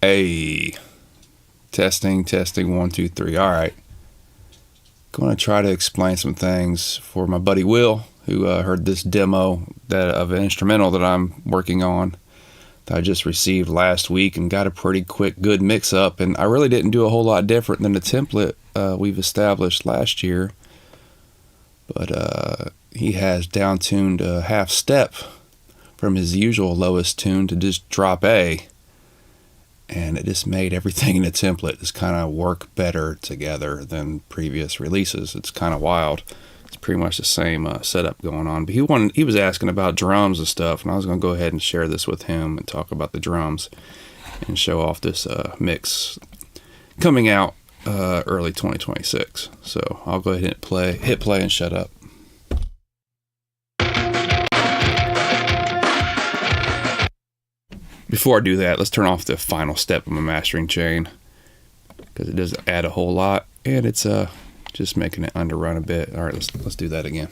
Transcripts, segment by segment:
Hey, testing, 1, 2, 3. All right. Going to try to explain some things for my buddy Will, who heard this demo of an instrumental that I'm working on that I just received last week and got a pretty quick, good mix up. And I really didn't do a whole lot different than the template we've established last year. But he has down-tuned a half step from his usual lowest tune to just drop A. And it just made everything in the template just kind of work better together than previous releases. It's kind of wild. It's pretty much the same setup going on. But he was asking about drums and stuff, and I was going to go ahead and share this with him and talk about the drums and show off this mix coming out early 2026. So I'll go ahead and hit play and shut up. Before I do that, let's turn off the final step of my mastering chain because it doesn't add a whole lot, and it's just making it underrun a bit. All right, let's do that again.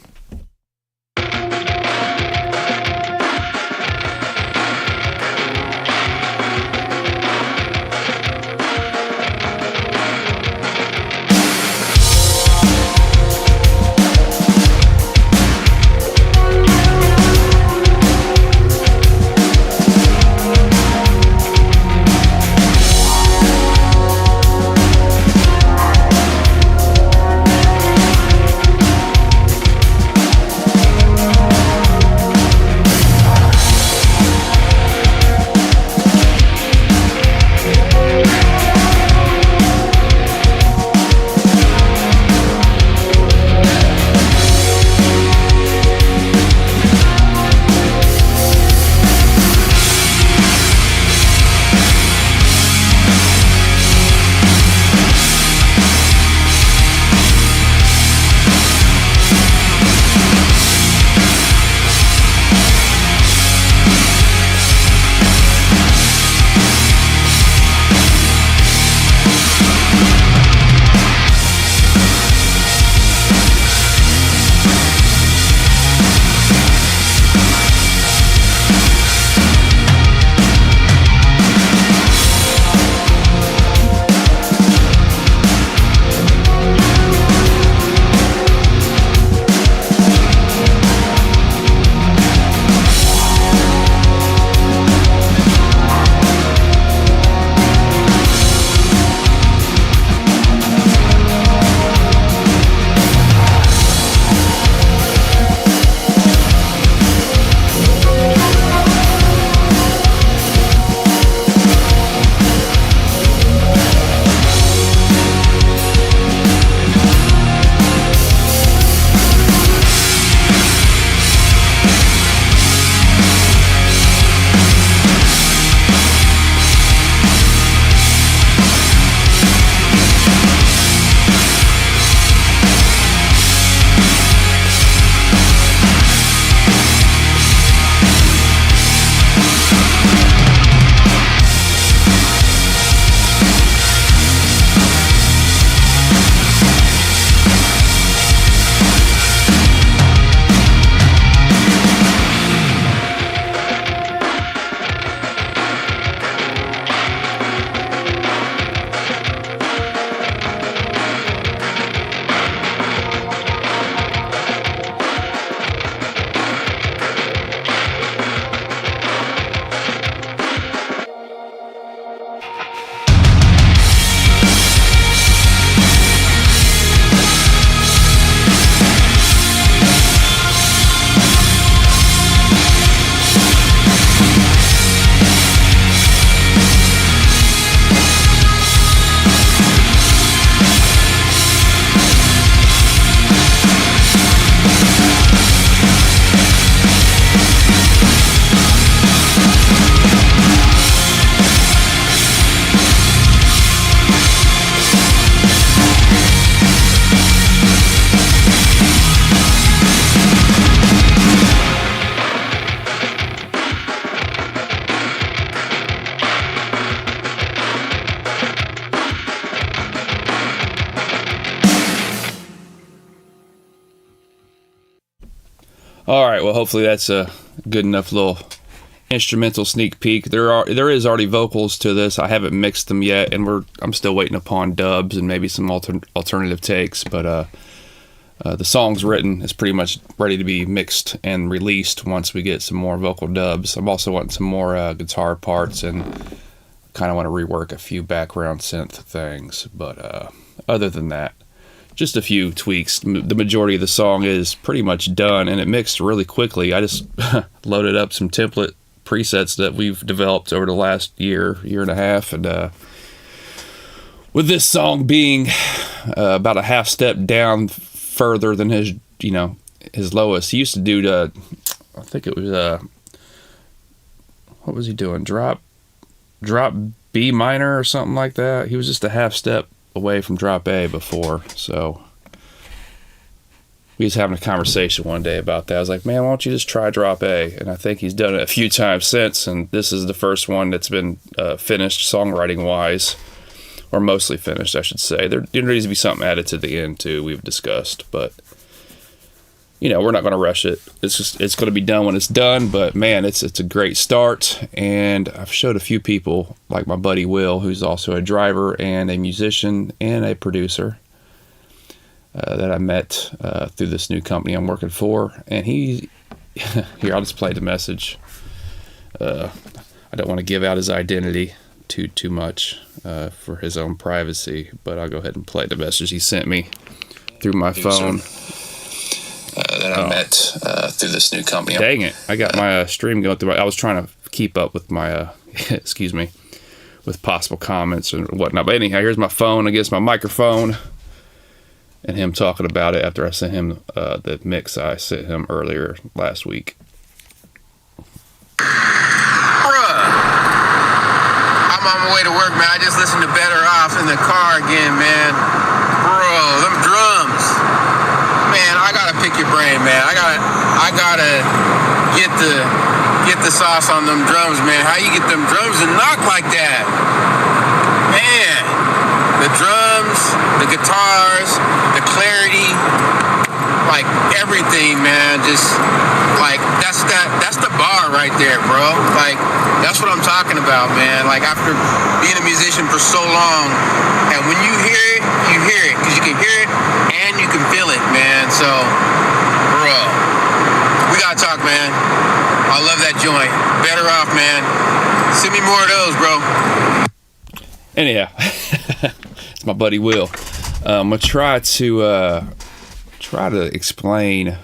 All right, well, hopefully that's a good enough little instrumental sneak peek. There is already vocals to this. I haven't mixed them yet, and I'm still waiting upon dubs and maybe some alternative takes. But the song's written. It's pretty much ready to be mixed and released once we get some more vocal dubs. I'm also wanting some more guitar parts, and kind of want to rework a few background synth things. But other than that, just a few tweaks. The majority of the song is pretty much done, and it mixed really quickly. I just loaded up some template presets that we've developed over the last year and a half, and with this song being about a half step down further than his lowest. He used to do I think it was what was he doing? Drop B minor or something like that. He was just a half step away from drop A before, so we was having a conversation one day about that. I was like, man, why don't you just try drop A? And I think he's done it a few times since, and this is the first one that's been finished songwriting wise, or mostly finished, I should say. There needs to be something added to the end too, we've discussed, but we're not going to rush it. It's going to be done when it's done, but man, it's a great start. And I've showed a few people, like my buddy Will, who's also a driver and a musician and a producer, that I met through this new company I'm working for. And here, I'll just play the message. I don't want to give out his identity too much for his own privacy, but I'll go ahead and play the message he sent me through my phone. That I met through this new company. Dang it. I got my stream going through. I was trying to keep up with my, with possible comments and whatnot. But anyhow, here's my phone against my microphone and him talking about it after I sent him the mix I sent him earlier last week. Bruh, I'm on my way to work, man. I just listened to Better Off in the car again, man. Bro, them drums. Man, I gotta pick your brain, man. I gotta get the sauce on them drums, man. How you get them drums to knock like that? Man, the drums, the guitars, the clarity, like everything, man. Just like that's the bar right there, bro. Like that's what I'm talking about, man. Like after being a musician for so long, and when you hear it, because you can hear it and you can feel it, man. So, bro, we gotta talk, man. I love that joint. Better Off, man. Send me more of those, bro. Anyhow, it's my buddy Will. I'm gonna try to explain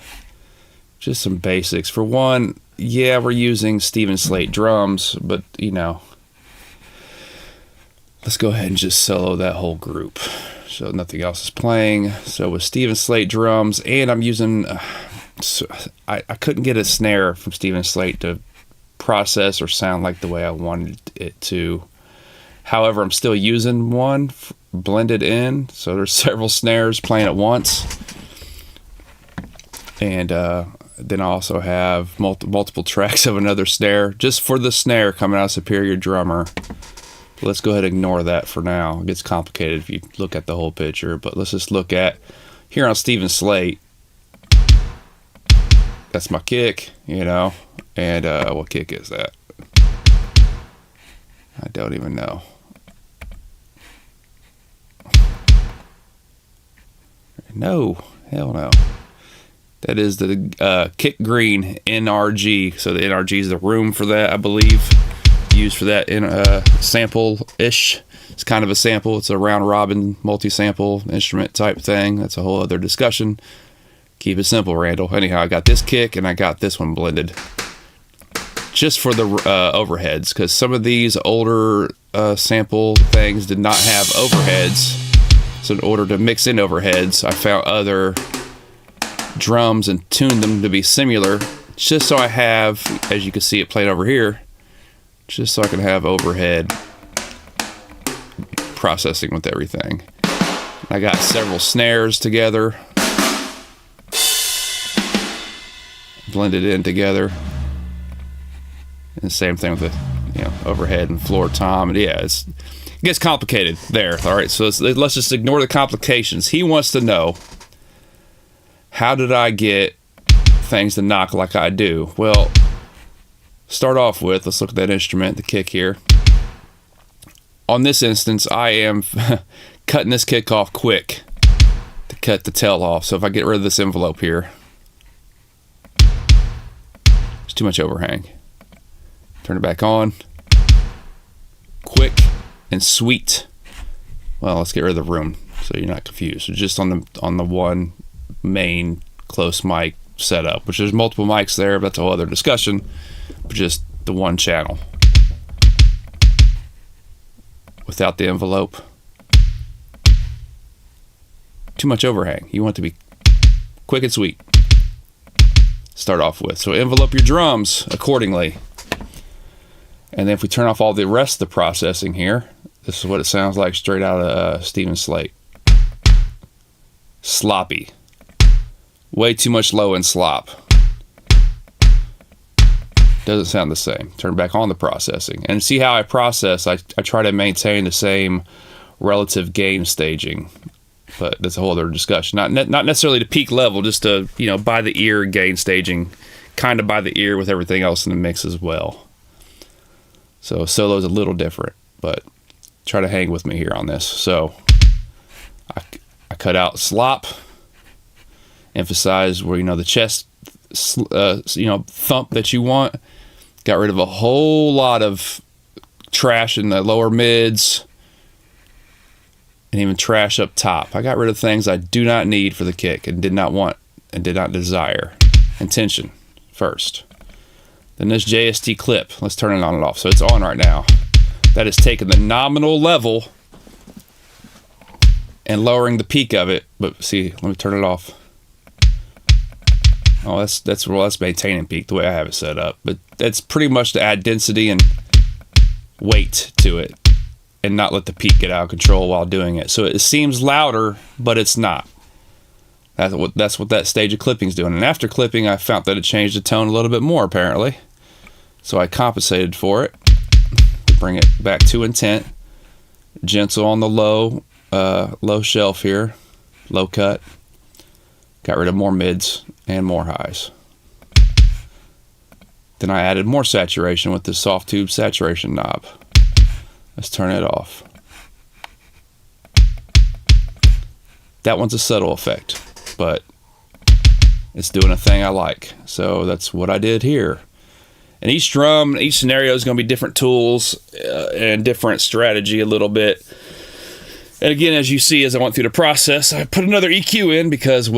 just some basics. For one, yeah, we're using Steven Slate drums, but let's go ahead and just solo that whole group. So nothing else is playing. So with Steven Slate drums, and I'm using, I couldn't get a snare from Steven Slate to process or sound like the way I wanted it to. However, I'm still using one blended in, so there's several snares playing at once. And then I also have multiple tracks of another snare, just for the snare coming out of Superior Drummer. Let's go ahead and ignore that for now. It gets complicated if you look at the whole picture, but let's just look at here on Steven Slate. That's my kick, and what kick is that? I don't even know. No, hell no. That is the Kick Green NRG. So the NRG is the room for that, I believe. Used for that in sample-ish. It's kind of a sample. It's a round-robin multi-sample instrument type thing. That's a whole other discussion. Keep it simple, Randall. Anyhow, I got this kick and I got this one blended. Just for the overheads, because some of these older sample things did not have overheads. So in order to mix in overheads, I found other drums and tuned them to be similar, just so I have, as you can see it playing over here, just so I can have overhead processing with everything. I got several snares together, blended in together, and the same thing with the overhead and floor tom. And yeah, it gets complicated there. All right, so let's just ignore the complications. He wants to know, how did I get things to knock like I do? Well, start off with, let's look at that instrument, the kick here. On this instance, I am cutting this kick off quick to cut the tail off. So if I get rid of this envelope here, there's too much overhang. Turn it back on. Quick and sweet. Well, let's get rid of the room so you're not confused. So just on the one main close mic setup, which there's multiple mics there, but that's a whole other discussion. But just the one channel. Without the envelope. Too much overhang. You want it to be quick and sweet. Start off with. So envelope your drums accordingly. And then if we turn off all the rest of the processing here, this is what it sounds like straight out of Steven Slate. Sloppy. Way too much low end slop. Doesn't sound the same. Turn back on the processing. And see how I process, I try to maintain the same relative gain staging. But that's a whole other discussion. Not necessarily to peak level, just to, by the ear gain staging. Kind of by the ear with everything else in the mix as well. So solo's a little different, but try to hang with me here on this. So I cut out slop. Emphasize where, the chest, thump that you want. Got rid of a whole lot of trash in the lower mids and even trash up top. I got rid of things I do not need for the kick and did not want and did not desire. Intention first. Then this JST clip, let's turn it on and off. So it's on right now. That is taking the nominal level and lowering the peak of it. But see, let me turn it off. Oh, that's maintaining peak the way I have it set up. But that's pretty much to add density and weight to it and not let the peak get out of control while doing it. So it seems louder, but it's not. That's what that stage of clipping is doing. And after clipping, I found that it changed the tone a little bit more, apparently. So I compensated for it to bring it back to intent. Gentle on the low shelf here, low cut. Got rid of more mids and more highs. Then I added more saturation with this soft tube saturation knob. Let's turn it off. That one's a subtle effect, but it's doing a thing I like. So that's what I did here. And each drum, each scenario is going to be different tools and different strategy a little bit. And again, as you see, as I went through the process, I put another EQ in because,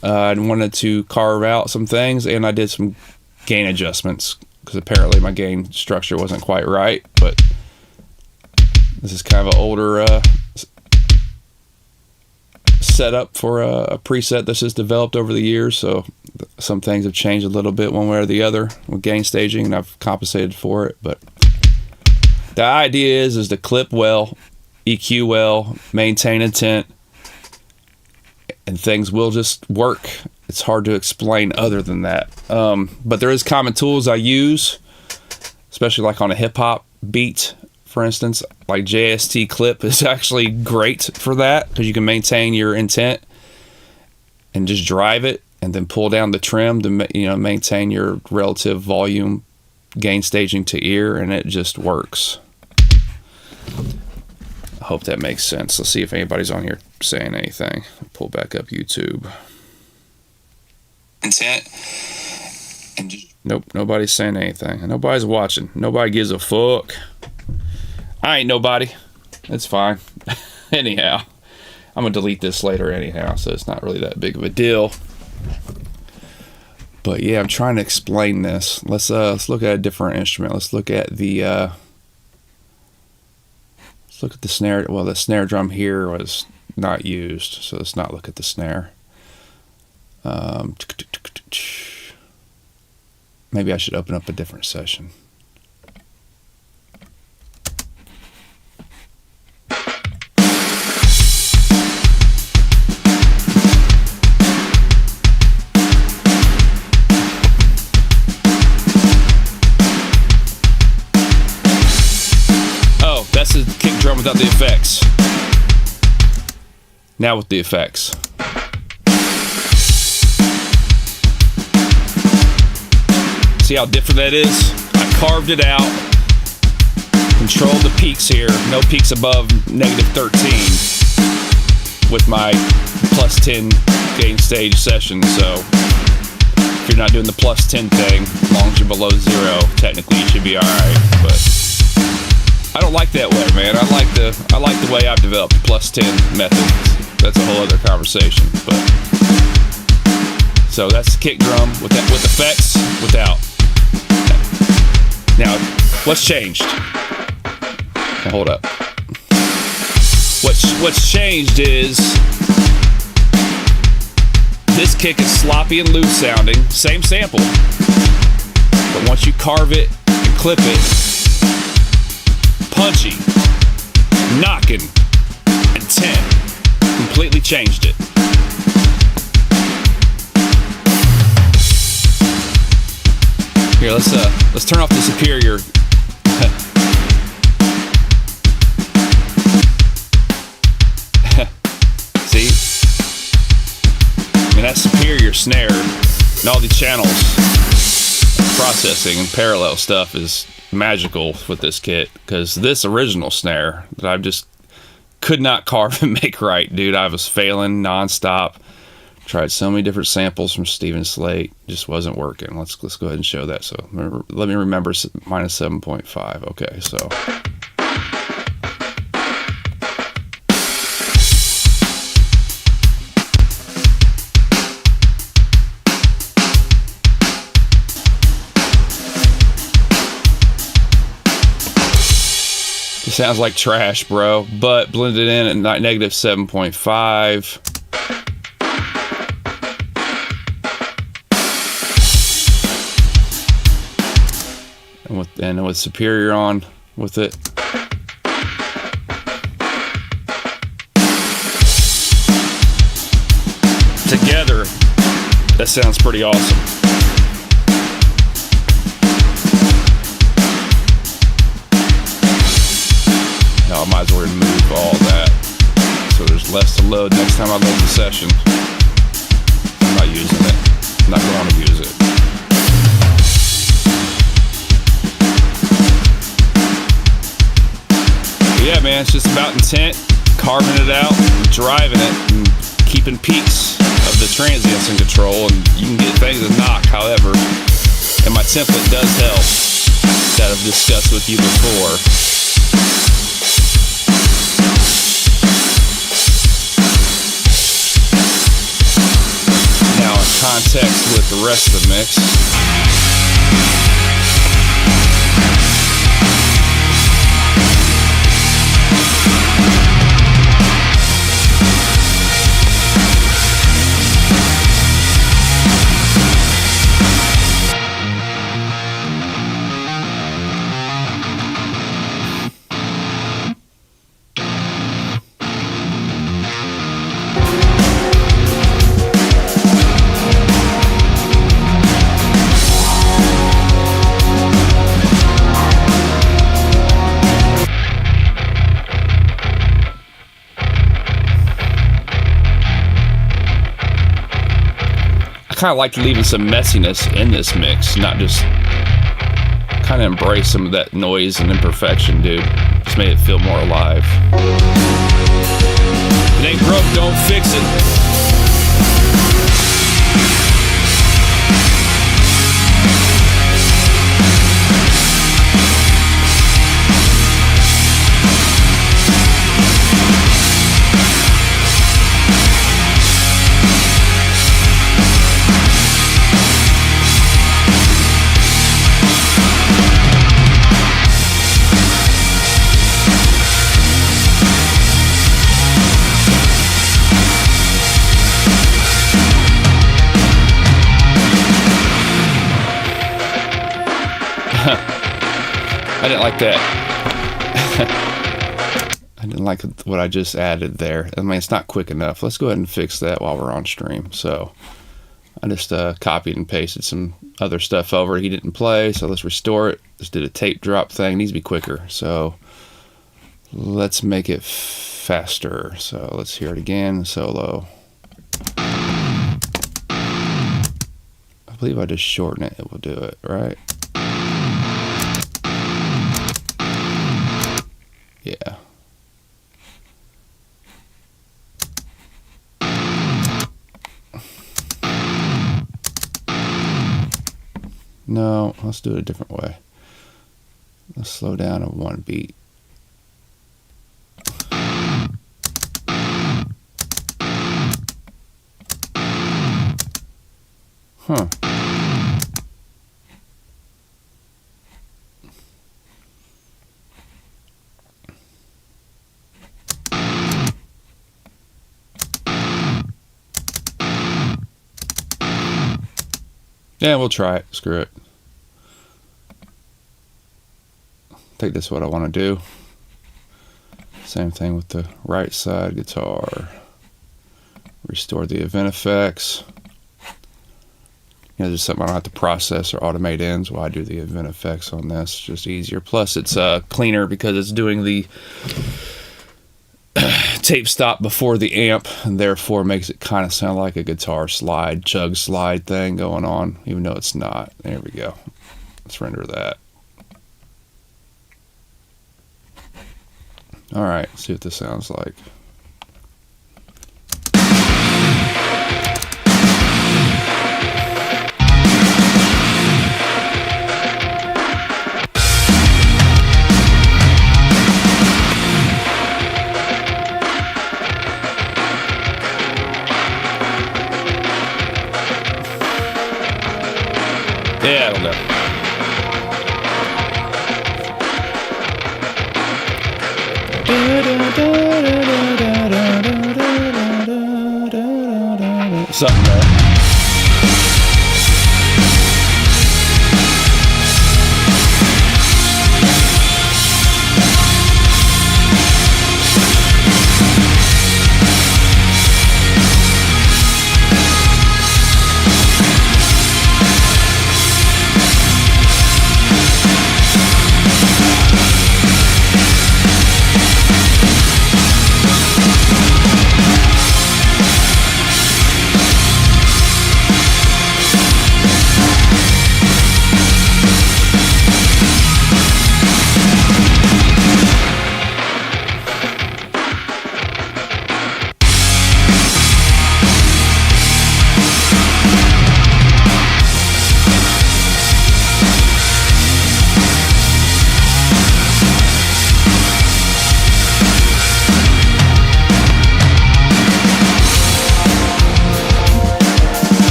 I wanted to carve out some things, and I did some gain adjustments because apparently my gain structure wasn't quite right. But this is kind of an older setup for a preset that's just developed over the years. So some things have changed a little bit one way or the other with gain staging, and I've compensated for it. But the idea is to clip well, EQ well, maintain intent, and things will just work. It's hard to explain other than that. But there is common tools I use, especially like on a hip hop beat, for instance. Like JST clip is actually great for that because you can maintain your intent and just drive it and then pull down the trim to maintain your relative volume gain staging to ear, and it just works. I hope that makes sense. Let's see if anybody's on here saying anything. Pull back up YouTube. Intent. And just Nope, nobody's saying anything. Nobody's watching. Nobody gives a fuck. I ain't nobody. It's fine. Anyhow, I'm going to delete this later anyhow, so it's not really that big of a deal. But yeah, I'm trying to explain this. Let's look at a different instrument. Let's look at the snare. Well, the snare drum here was not used, so let's not look at the snare. Maybe I should open up a different session. Oh, that's the kick drum without the effects. Now with the effects. See how different that is? I carved it out, controlled the peaks here, no peaks above -13 with my +10 gain stage session. So if you're not doing the +10 thing, as long as you're below 0, technically you should be alright. But I don't like that way, man. I like the way I've developed the +10 method. That's a whole other conversation. But so that's the kick drum with effects, without. Now, what's changed? Now, hold up. What's changed is this kick is sloppy and loose sounding, same sample, but once you carve it and clip it, punchy, knocking, intent, completely changed it. Here, let's turn off the Superior. See? I mean, that Superior snare and all the channels processing and parallel stuff is magical with this kit, because this original snare that I just could not carve and make right, dude. I was failing nonstop. Tried so many different samples from Steven Slate, just wasn't working. Let's go ahead and show that. So let me remember -7.5. Okay, so it sounds like trash, bro, but blended in at -7.5. And with Superior on with it. Together, that sounds pretty awesome. Now I might as well remove all that, so there's less to load next time I load the session. I'm not using it. I'm not going to use it. Yeah, man, it's just about intent, carving it out, driving it, and keeping peaks of the transients in control, and you can get things to knock, however, and my template does help, that I've discussed with you before. Now, in context with the rest of the mix, I kind of like leaving some messiness in this mix, not just kind of embrace some of that noise and imperfection, dude. Just made it feel more alive. If it ain't broke, don't fix it. I didn't like that. I didn't like what I just added there. I mean, it's not quick enough. Let's go ahead and fix that while we're on stream. So I just copied and pasted some other stuff over. He didn't play, so let's restore it. Just did a tape drop thing. It needs to be quicker. So let's make it faster. So let's hear it again. Solo. believe I just shorten it. It will do it, right? Yeah. No, let's do it a different way. Let's slow down to 1 beat. Huh. Yeah, we'll try it. Screw it. I think that's what I want to do. Same thing with the right side guitar. Restore the event effects. You know, there's something I don't have to process or automate ends while I do the event effects on this. It's just easier. Plus, it's cleaner because it's doing the tape stop before the amp, and therefore makes it kind of sound like a guitar slide, chug slide thing going on, even though it's not. There we go. Let's render that. All right, see what this sounds like. Yeah, it'll do. Something there.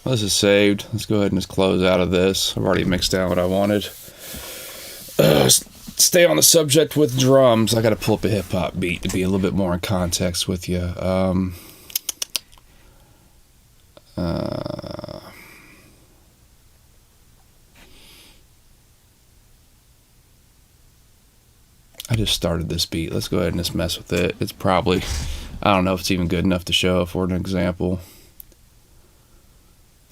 This is saved. Let's go ahead and just close out of this. I've already mixed down what I wanted. Stay on the subject with drums. I got to pull up a hip hop beat to be a little bit more in context with you. I just started this beat. Let's go ahead and just mess with it. It's probably, I don't know if it's even good enough to show for an example.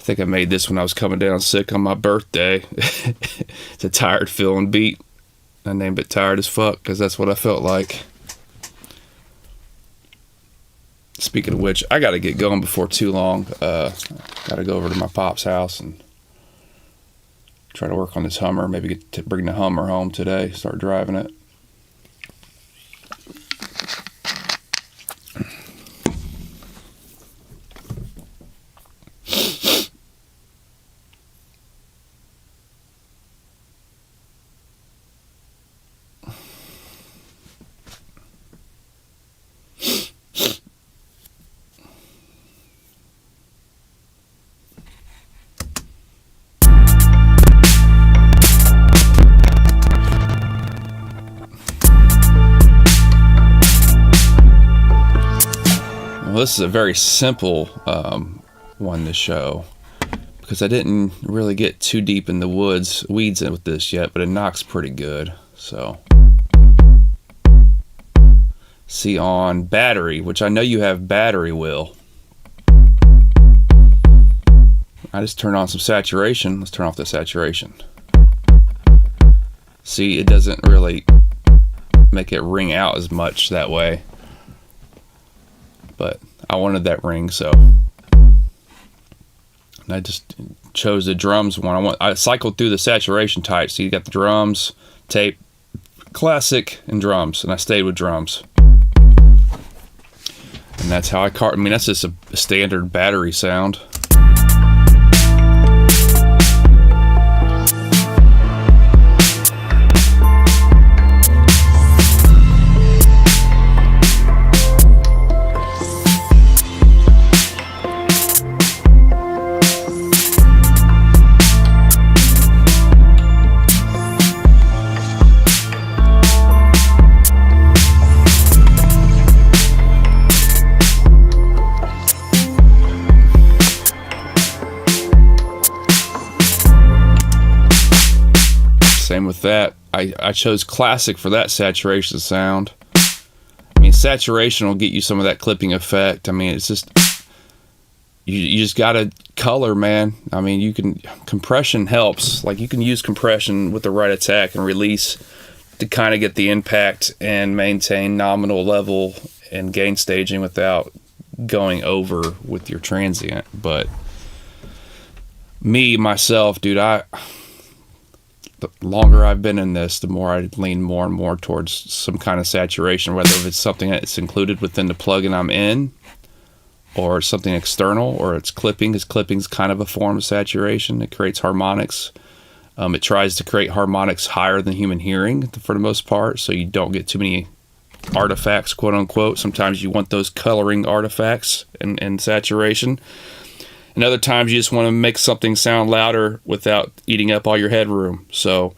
I think I made this when I was coming down sick on my birthday. It's a tired feeling beat. I named it Tired as Fuck because that's what I felt like. Speaking of which, I got to get going before too long. Got to go over to my pop's house and try to work on this Hummer. Maybe get to bring the Hummer home today. Start driving it. Well, this is a very simple one to show because I didn't really get too deep in the weeds with this yet, but it knocks pretty good. So, see on battery, which I know you have battery, Will. I just turned on some saturation. Let's turn off the saturation. See, it doesn't really make it ring out as much that way, but I wanted that ring, so I just chose the drums one. I cycled through the saturation types. So you got the drums, tape, classic, and drums, and I stayed with drums. And that's how I mean, that's just a standard battery sound. Same with that. I chose classic for that saturation sound. I mean, saturation will get you some of that clipping effect. I mean, it's just you just gotta color, man. I mean, compression helps. Like, you can use compression with the right attack and release to kind of get the impact and maintain nominal level and gain staging without going over with your transient. But myself, dude, the longer I've been in this, the more I lean more and more towards some kind of saturation, whether it's something that's included within the plugin I'm in, or something external, or it's clipping, because clipping's kind of a form of saturation. It creates harmonics. It tries to create harmonics higher than human hearing for the most part, so you don't get too many artifacts, quote unquote. Sometimes you want those coloring artifacts and saturation. And other times you just want to make something sound louder without eating up all your headroom. So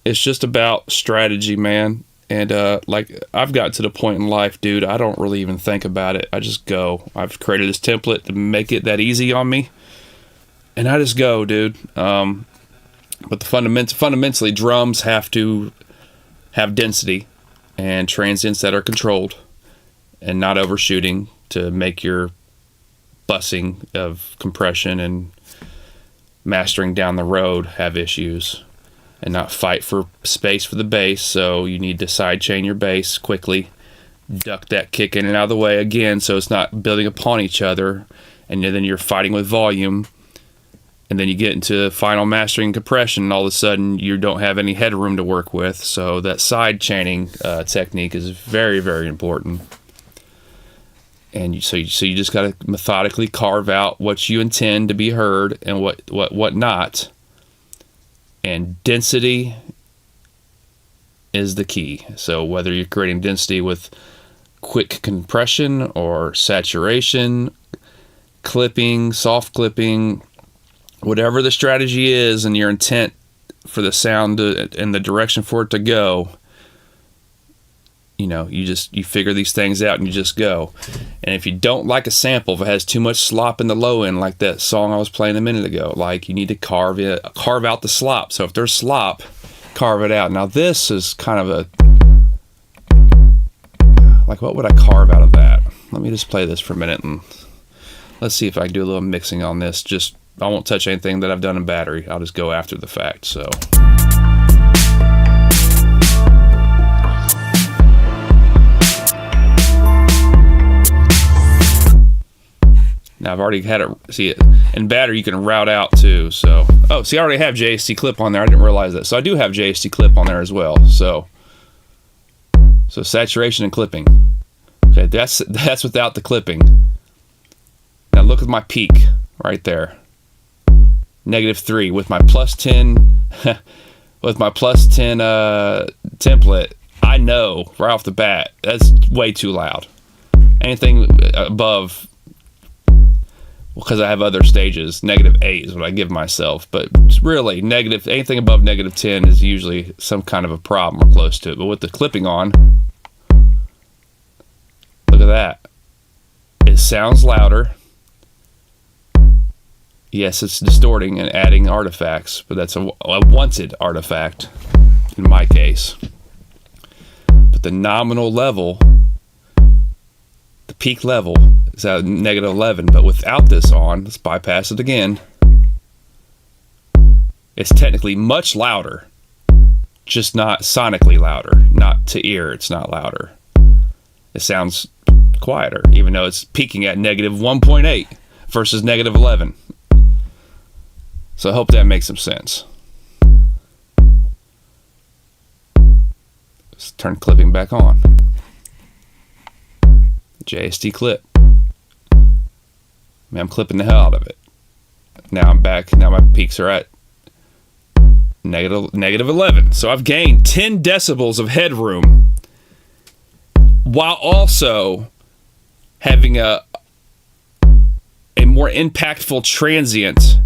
it's just about strategy, man. And like, I've got to the point in life, dude, I don't really even think about it. I just go. I've created this template to make it that easy on me, and I just go, dude. But fundamentally, drums have to have density and transients that are controlled and not overshooting to make your bussing of compression and mastering down the road have issues, and not fight for space for the bass. So you need to sidechain your bass quickly, duck that kick in and out of the way again, so it's not building upon each other, and then you're fighting with volume, and then you get into final mastering and compression, and all of a sudden you don't have any headroom to work with. So that side chaining technique is very, very important. And so you just got to methodically carve out what you intend to be heard and what not. And density is the key. So whether you're creating density with quick compression or saturation, clipping, soft clipping, whatever the strategy is and your intent for the sound and the direction for it to go, you know, you figure these things out and you just go. And if you don't like a sample, if it has too much slop in the low end, like that song I was playing a minute ago, like, you need to carve out the slop. So if there's slop, carve it out. Now this is kind of like, what would I carve out of that? Let me just play this for a minute and let's see if I can do a little mixing on this. Just, I won't touch anything that I've done in battery. I'll just go after the fact. So now I've already had it. See, it in battery you can route out too. So, oh, see, I already have JST clip on there. I didn't realize that. So I do have JST clip on there as well. So saturation and clipping. Okay, that's without the clipping. Now look at my peak right there. -3 with my +10 with my +10 template. I know right off the bat that's way too loud. Anything above, because I have other stages, -8 is what I give myself. But really, anything above -10 is usually some kind of a problem or close to it. But with the clipping on, look at that. It sounds louder. Yes, it's distorting and adding artifacts, but that's a wanted artifact in my case. But the nominal level, the peak level, is at -11, but without this on, let's bypass it again. It's technically much louder, just not sonically louder. Not to ear, it's not louder. It sounds quieter, even though it's peaking at -1.8 versus -11. So I hope that makes some sense. Let's turn clipping back on. JST clip. Man, I'm clipping the hell out of it. Now I'm back. Now my peaks are at -11. So I've gained 10 decibels of headroom while also having a more impactful transient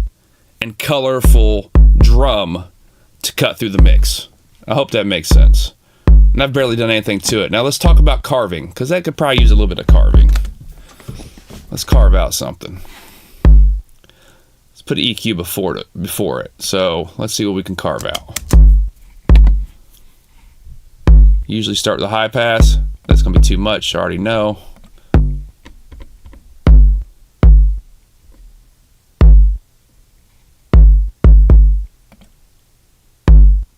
and colorful drum to cut through the mix. I hope that makes sense. And I've barely done anything to it. Now let's talk about carving, because that could probably use a little bit of carving. Let's carve out something. Let's put EQ before it. So let's see what we can carve out. Usually start with a high pass. That's going to be too much, I already know.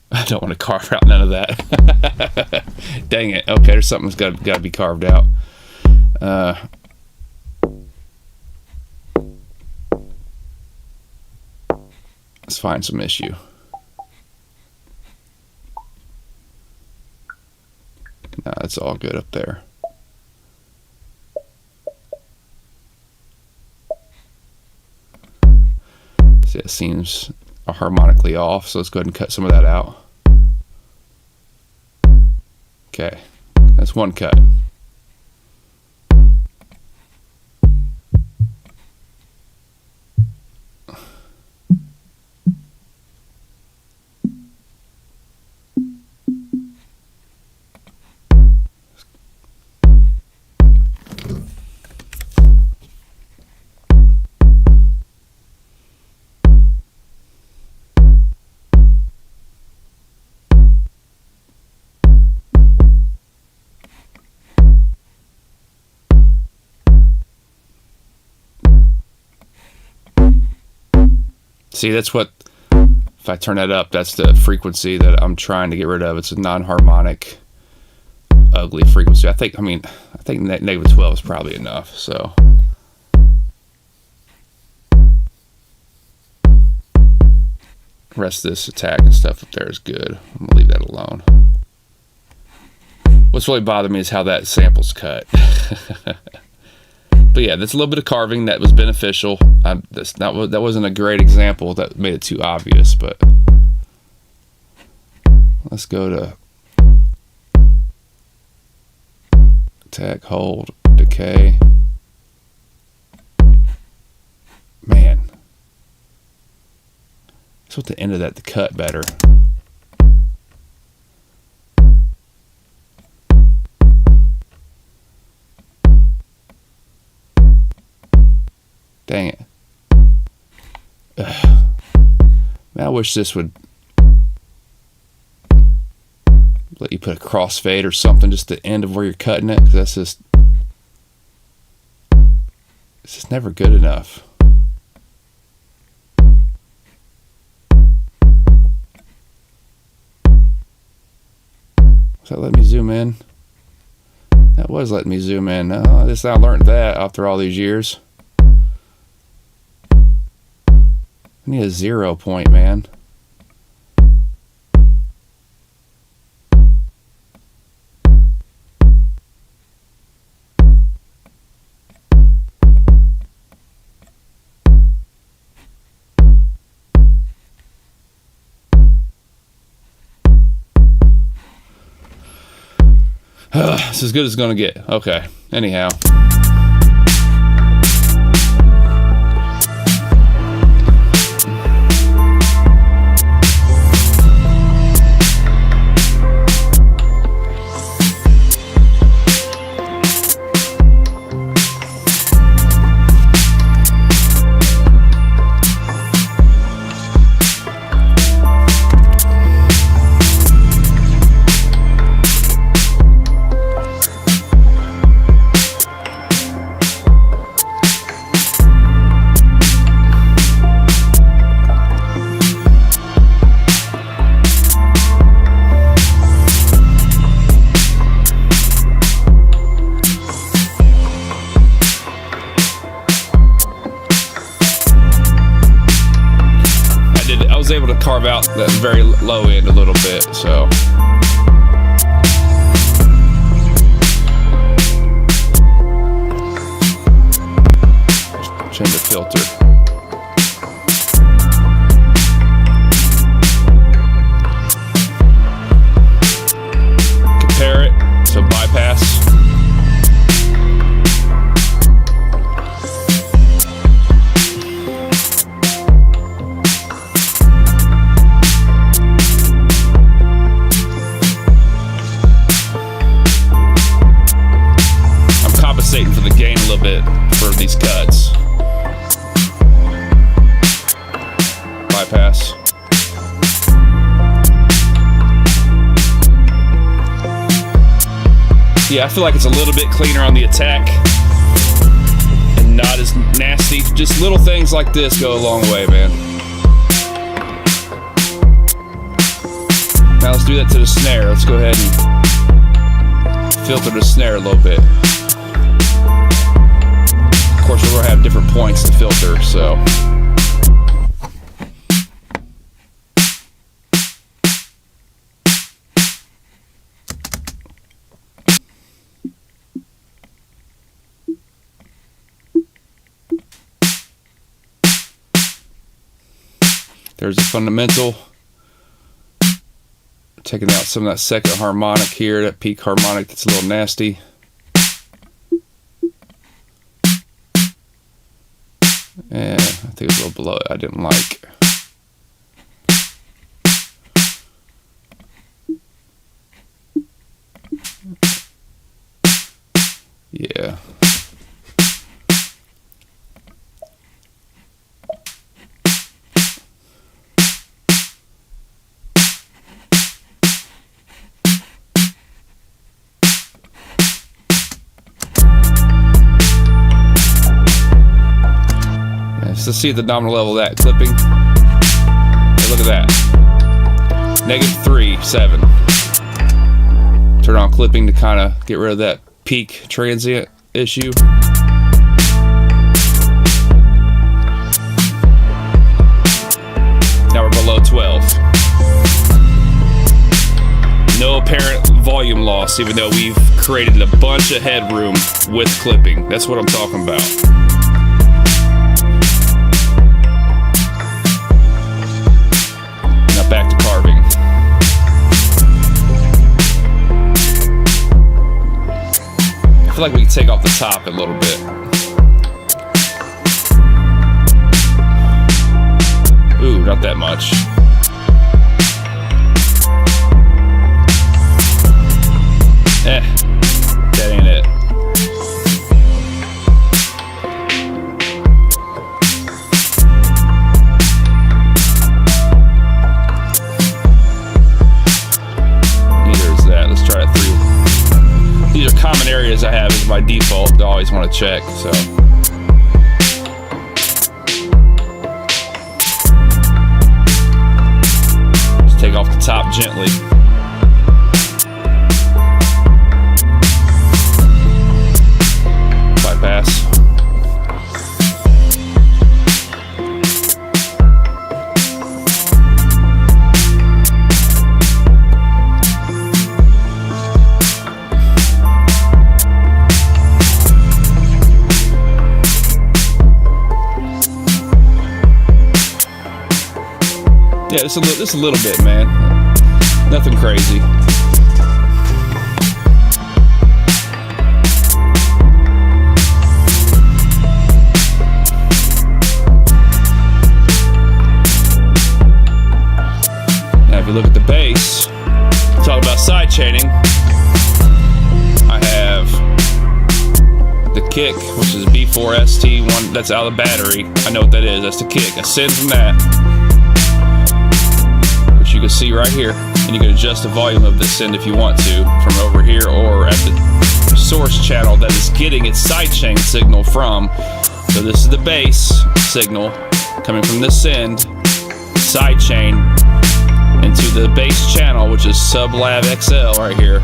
I don't want to carve out none of that. Dang it. Okay, there's something that's got to be carved out. Let's find some issue. Nah, it's all good up there. See, it seems harmonically off, so let's go ahead and cut some of that out. Okay, that's one cut. See, that's what, if I turn that up, that's the frequency that I'm trying to get rid of. It's a non-harmonic, ugly frequency. I think -12 is probably enough, so. The rest of this attack and stuff up there is good. I'm gonna leave that alone. What's really bothered me is how that sample's cut. But yeah, there's a little bit of carving that was beneficial. That wasn't a great example that made it too obvious, but let's go to attack, hold, decay. Man, it's at the end of that to cut better. Dang it. Ugh. Man, I wish this would let you put a crossfade or something just at the end of where you're cutting it, because it's just never good enough. Was that letting me zoom in? That was letting me zoom in. I learned that after all these years. I need a 0 point, man. It's as good as it's gonna get. Okay. Anyhow. out that very low end a little bit, so. Change the filter. Compare it, so bypass. I'm compensating for the gain a little bit for these cuts. Bypass. Yeah, I feel like it's a little bit cleaner on the attack and not as nasty. Just little things like this go a long way, man. Now let's do that to the snare. Let's go ahead and filter the snare a little bit. Of course, we're gonna have different points to filter, so. There's a fundamental. Taking out some of that second harmonic here, that peak harmonic that's a little nasty. And I think it's a little below it, I didn't like. Yeah. Let's see at the nominal level of that clipping. Hey, look at that. -3.7. Turn on clipping to kind of get rid of that peak transient issue. Now we're below 12. No apparent volume loss, even though we've created a bunch of headroom with clipping. That's what I'm talking about. Back to carving. I feel like we can take off the top a little bit. Ooh, not that much. That ain't it. These are common areas I have as my default to always want to check, so. Just take off the top gently. Bypass. Yeah, just a little bit, man. Nothing crazy. Now, if you look at the bass, talk about side chaining. I have the kick, which is B4ST1. That's out of the battery. I know what that is. That's the kick. I send from that. You can see right here, and you can adjust the volume of this end if you want to from over here or at the source channel that is getting its sidechain signal from. So this is the bass signal coming from this end, sidechain into the bass channel, which is Sublab XL right here.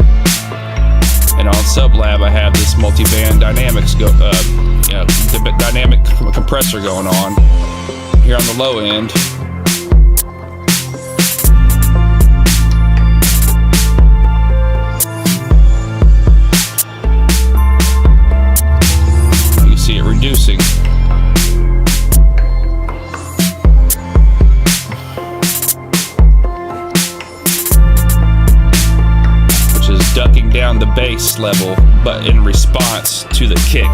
And on Sublab I have this multi-band dynamics dynamic compressor going on here on the low end. ducking down the bass level, but in response to the kick,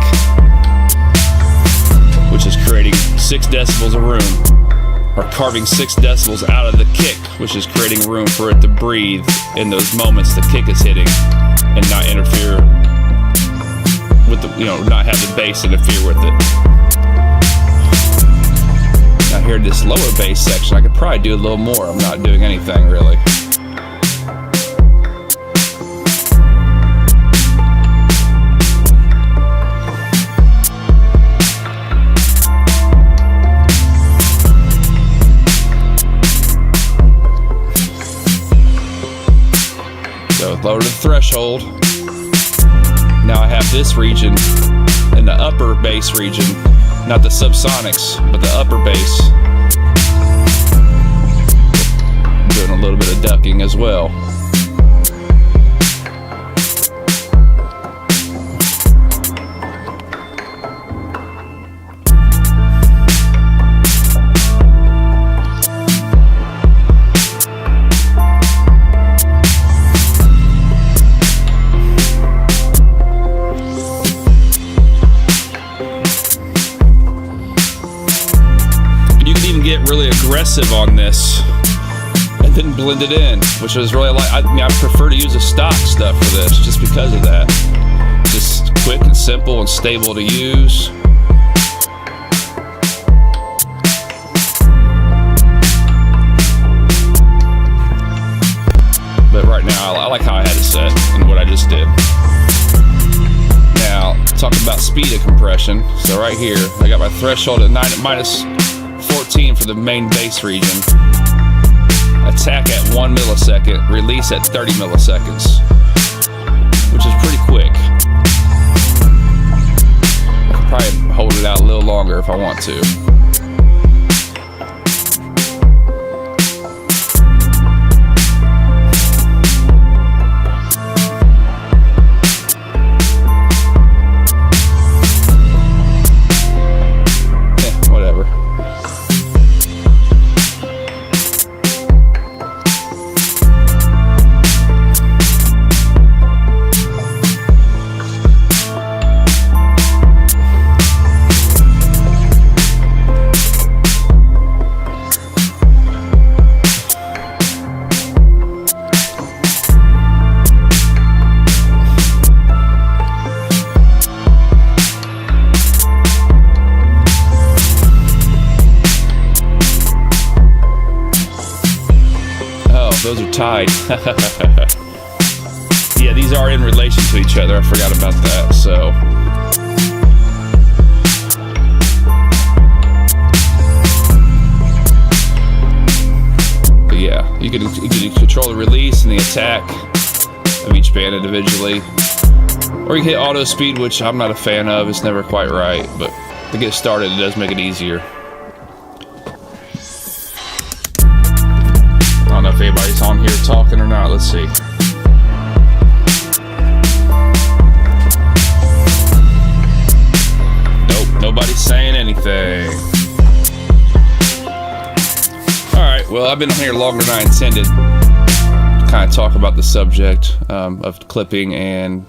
which is creating 6 decibels of room, or carving 6 decibels out of the kick, which is creating room for it to breathe in those moments the kick is hitting, and not interfere with the, not have the bass interfere with it. Now here in this lower bass section, I could probably do a little more. I'm not doing anything really. So lower the threshold. Now I have this region in the upper bass region, not the subsonics, but the upper bass. Doing a little bit of ducking as well. Get really aggressive on this and then blend it in, which is really I prefer to use the stock stuff for this just because of that. Just quick and simple and stable to use. But right now I like how I had it set and what I just did. Now talking about speed of compression. So right here I got my threshold at minus 14 for the main bass region. Attack at 1 millisecond, release at 30 milliseconds, which is pretty quick. I could probably hold it out a little longer if I want to. Those are tied. Yeah, these are in relation to each other. I forgot about that. So but yeah, you can control the release and the attack of each band individually, or you can hit auto speed, which I'm not a fan of. It's never quite right, but to get started, it does make it easier. I don't know if anybody's on here talking or not. Let's see. Nope, nobody's saying anything. Alright, well, I've been on here longer than I intended to kind of talk about the subject of clipping and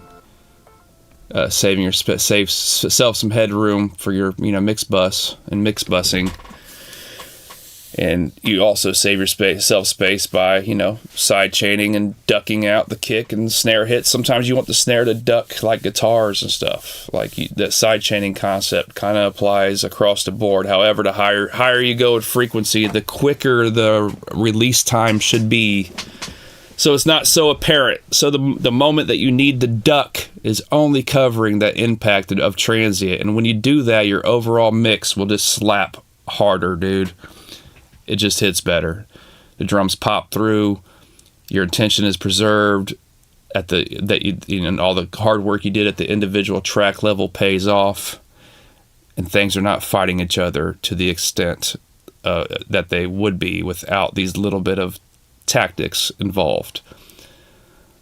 saving yourself some headroom for your mix bus and mix busing. And you also save yourself space by, side chaining and ducking out the kick and snare hits. Sometimes you want the snare to duck like guitars and stuff. That side chaining concept kind of applies across the board. However, the higher you go in frequency, the quicker the release time should be. So it's not so apparent. So the moment that you need the duck is only covering that impact of transient. And when you do that, your overall mix will just slap harder, dude. It just hits better. The drums pop through. Your intention is preserved. And all the hard work you did at the individual track level pays off, and things are not fighting each other to the extent that they would be without these little bit of tactics involved.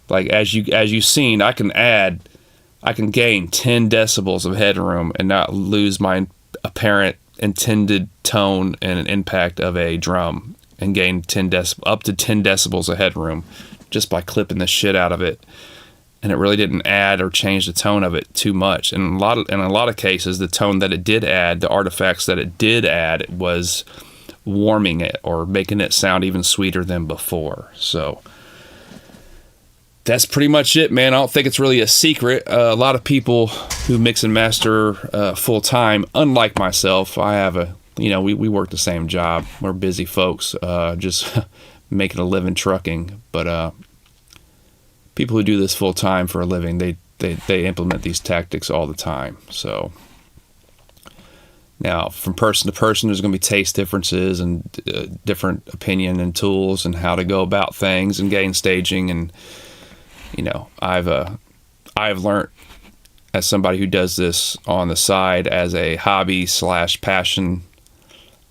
Like as you've seen, I can gain 10 decibels of headroom and not lose my apparent intended tone and impact of a drum, and gain up to 10 decibels of headroom just by clipping the shit out of it and it really didn't add or change the tone of it too much. And in a lot of cases, the tone that it did add, the artifacts that it did add, was warming it or making it sound even sweeter than before. So that's pretty much it, man. I don't think it's really a secret. A lot of people who mix and master full time, unlike myself, I have we work the same job. We're busy folks, just making a living trucking. But people who do this full time for a living, they implement these tactics all the time. So now, from person to person, there's going to be taste differences and different opinion and tools and how to go about things and gain staging. And I've learned, as somebody who does this on the side as a hobby / passion,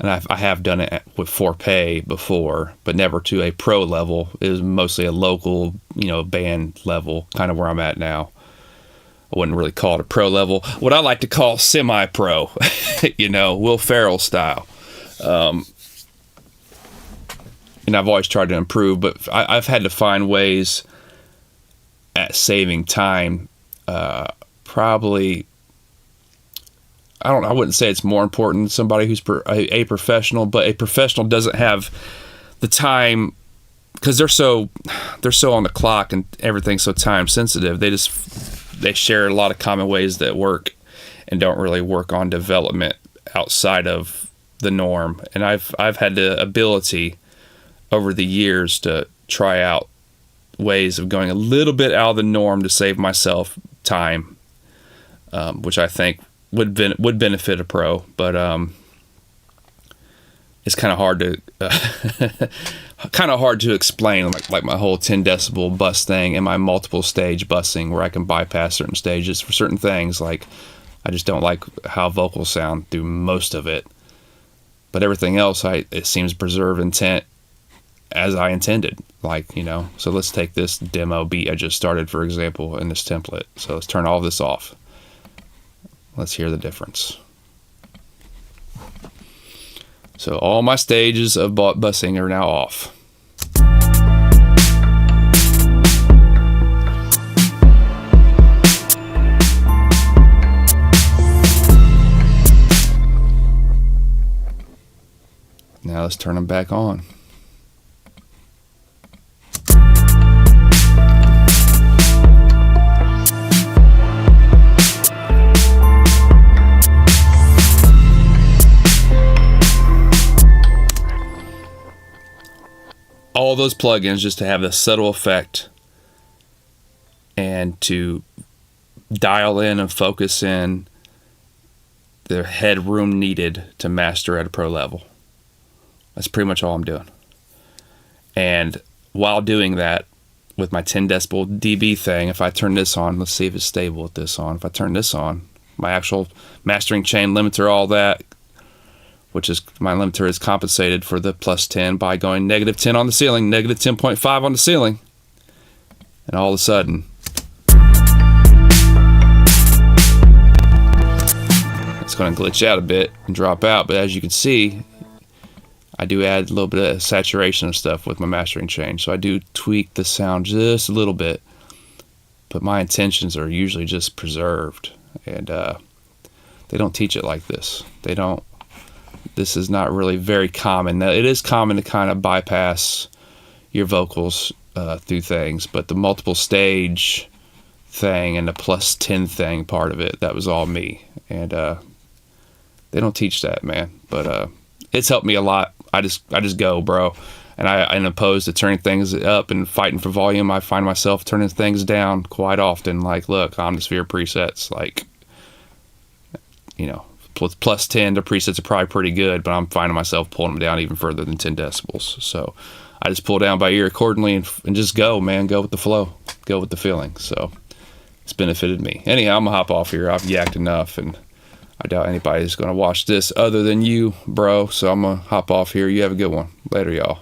and I have done it for pay before, but never to a pro level. It was mostly a local, band level, kind of where I'm at now. I wouldn't really call it a pro level. What I like to call semi-pro, Will Ferrell style. And I've always tried to improve, but I've had to find ways at saving time. Probably, I wouldn't say it's more important than somebody who's a professional, but a professional doesn't have the time because they're so on the clock and everything's so time sensitive. They share a lot of common ways that work and don't really work on development outside of the norm. And I've had the ability over the years to try out ways of going a little bit out of the norm to save myself time, which I think would benefit a pro. But it's kind of hard to explain, like my whole 10 decibel bus thing and my multiple stage busing where I can bypass certain stages for certain things. Like, I just don't like how vocals sound through most of it, but everything else, it seems to preserve intent as I intended. So let's take this demo beat I just started, for example, in this template. So let's turn all this off. Let's hear the difference. So all my stages of busing are now off. Now let's turn them back on. All those plugins just to have a subtle effect and to dial in and focus in the headroom needed to master at a pro level. That's pretty much all I'm doing. And while doing that, with my 10 decibel dB thing, if I turn this on, let's see if it's stable with this on. If I turn this on, my actual mastering chain limiter, all that, which is my limiter is compensated for the plus 10 by going -10 on the ceiling, -10.5 on the ceiling. And all of a sudden, it's going to glitch out a bit and drop out. But as you can see, I do add a little bit of saturation of stuff with my mastering chain. So I do tweak the sound just a little bit, but my intentions are usually just preserved. And they don't teach it like this. This is not really very common. Now, it is common to kind of bypass your vocals through things, but the multiple stage thing and the plus 10 thing part of it, that was all me. And they don't teach that, man. But it's helped me a lot. I just go, bro. And I'm opposed to turning things up and fighting for volume. I find myself turning things down quite often. Like, look, Omnisphere presets, plus 10, the presets are probably pretty good, but I'm finding myself pulling them down even further than 10 decibels. So I just pull down by ear accordingly and just go, man. Go with the flow. Go with the feeling. So it's benefited me. Anyhow, I'm going to hop off here. I've yacked enough, and I doubt anybody's going to watch this other than you, bro. So I'm going to hop off here. You have a good one. Later, y'all.